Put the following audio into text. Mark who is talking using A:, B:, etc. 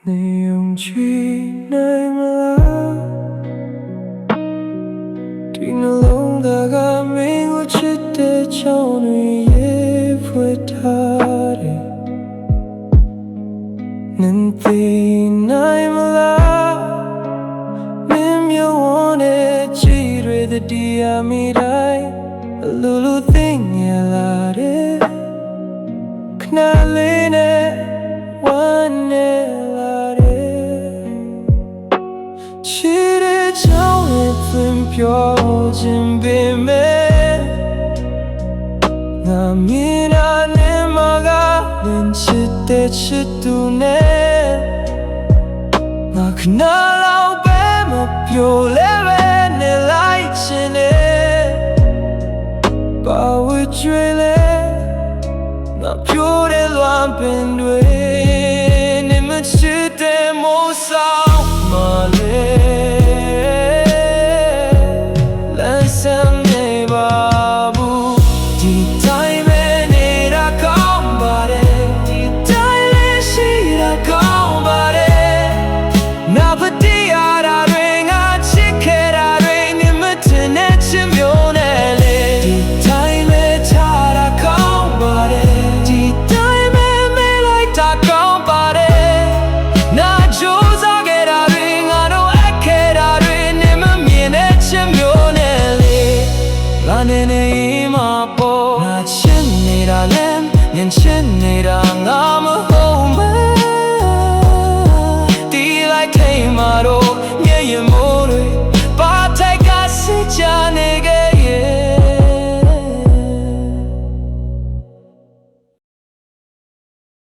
A: 你用去နိုင်မလားဒီနှလုံးသားကမင်းကိုချစ်တဲ့ချောင်းတွေရေးဖွယ်ထားတယ်နင်သိနိုင်မလားမင်းမျိုးဝန်တဲ့ချီတွေတည်းအမိတိုင်းအလိုလိုသိငယ်လာတယ်ခဏလေးနဲ့ဝမ်းနဲ့လာတယ်ချီတဲ့ချောင်းရဲ့သွင်ပြောခြင်းပေမဲ့ငါမြင်တာနဲ့မကလင်းချစ်တဲ့ချစ်သူနဲ့ငါခဏလောက်ပဲမပြောလဲပဲနဲ့လိုက်ချင်တယ်ပါဝကျွေးလဲငါပြောတဲ့လွမ်းပင်တွေ